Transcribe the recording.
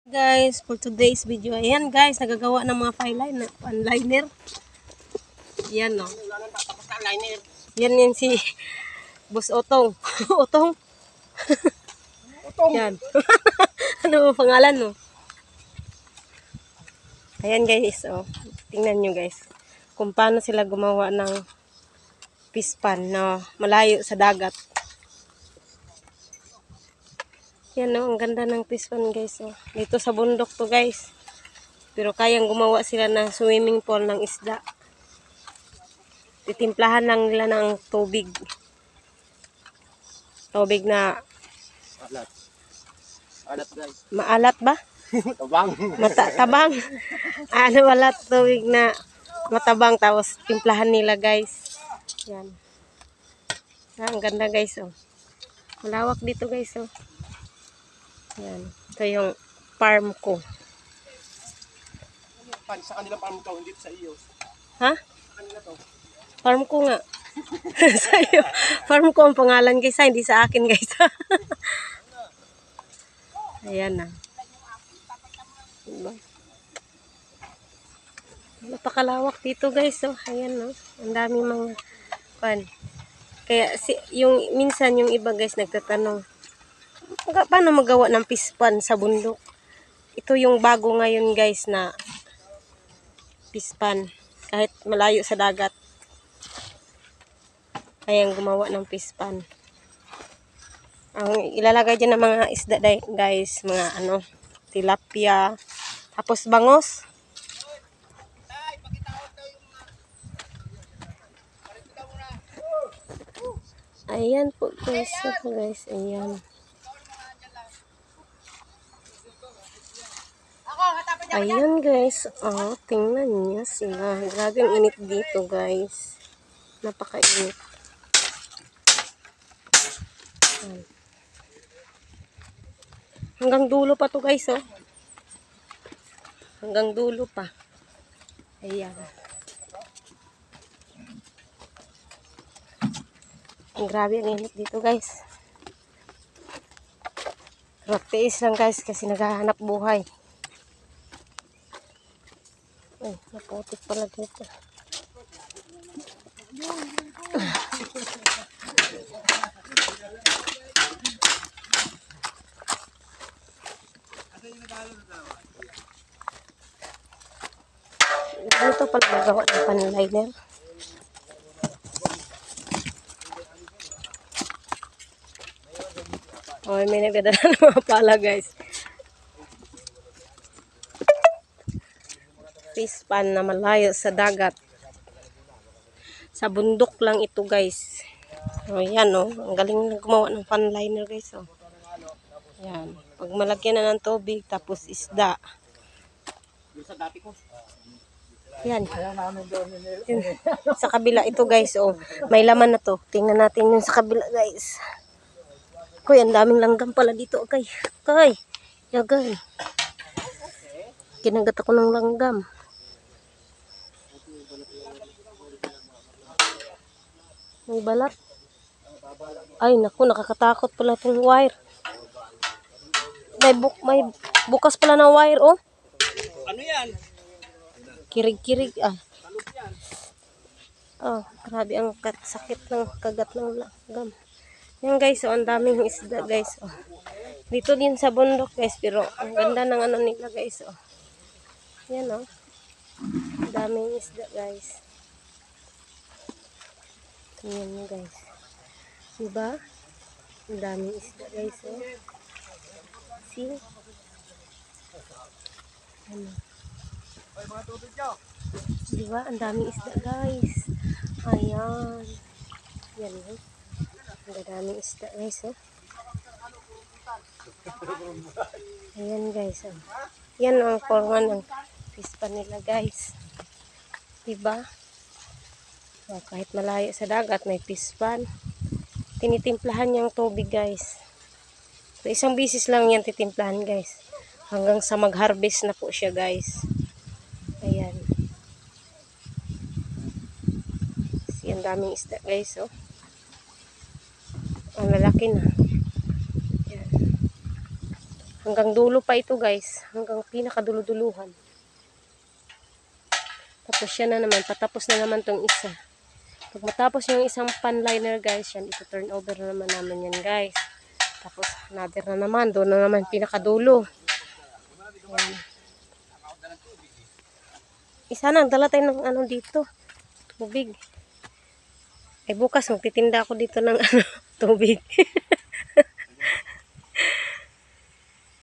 Guys, for today's video, ayan guys, nagagawa ng mga liner. Yan no. Yan yan si Boss Otong. Otong. Yan. Ano ang pangalan no? Ayan guys, oh. Tingnan nyo guys. Kung paano sila gumawa ng pispan na malayo sa dagat. Yan no, ang ganda ng pispan guys. Oh. Dito sa bundok to guys. Pero kayang gumawa sila ng swimming pool ng isda. Titimplahan lang nila ng tubig. Tubig na Alat. Alat guys. maalat ba? Tabang. Tabang. Ano wala tubig na matabang tapos timplahan nila guys. Yan. Ah, ang ganda guys oh. Malawak dito guys oh. Yan. Ito yung farm ko. Sa kanilang farm to, hindi sa iyo. Ha? Sa kanila to. Farm ko nga. Sa'yo. Farm ko ang pangalan guys, hindi sa akin guys. Ayan na. Diba? Napakalawak dito guys. Oh. Ayan no. Ang daming mga pan. Kaya yung minsan yung iba guys nagtatanong, paano magawa ng pispan sa bundok? Ito yung bago ngayon guys na pispan. Kahit malayo sa dagat. Kayang gumawa ng pispan. Ang ilalagay dyan ng mga isda guys, mga ano, tilapia, tapos bangos. Ayan po guys, ayan. Ayan guys, oh, tingnan niyo sila. Grabe ang init dito guys. Napakainit. Hanggang dulo pa to guys oh. Hanggang dulo pa. Ayan. Ang grabe ang init dito guys. Tiis lang guys kasi naghahanap buhay. Ay, naputik pala dito. Ito pala magawa ng panliner. Oh, may nagdadala ng mga pala guys. Pispan na malayo sa dagat. Sa bundok lang ito guys. Oh, yan oh. Ang galing gumawa ng panliner guys oh. Yan. Pag malagyan na ng tubig tapos isda. Yan. Yun. Sa kabila ito guys oh. May laman na to. Tingnan natin yung sa kabila guys. Kuy, ang daming langgam pala dito okay. Kay. Yagay. Kinagat ako ng langgam. May balat. Ay naku, nakakatakot pala itong wire. May bukas pala na wire oh. Ano yan? Kirig-kirig ah. Oh, grabe ang sakit ng kagat ng langgam. Yan guys, oh, ang daming isda guys. Oh. Dito din sa bundok guys, pero ang ganda ng ano nila guys. Oh. Yan oh. Ang daming isda guys. Tingnan nyo guys. Diba? Ang daming isda guys. Oh. See? Ano? Diba? Ang daming isda guys. Ayan. Yan oh. Ang daming isda guys oh. Ayan guys oh. Yan ang forma ng pispan nila guys. Diba? Oh, kahit malayo sa dagat may pispan. Tinitimplahan niyang tubig guys. So, isang bisis lang yan titimplahan guys. Hanggang sa mag-harvest na po siya guys. Ayan. Ang daming isda guys oh. Ang lalaki na. Ayan. Hanggang dulo pa ito guys. Hanggang pinakadulo-duluhan. Tapos yan na naman. Patapos na naman tong isa. Pag matapos yung isang pan-liner guys, yan, ito turn over na naman namin yan guys. Tapos another na naman, doon na naman pinakadulo. Yan. Isa na, dala tayo ng ano dito, tubig. Ay bukas, magtitinda ako dito ng ano, tubig.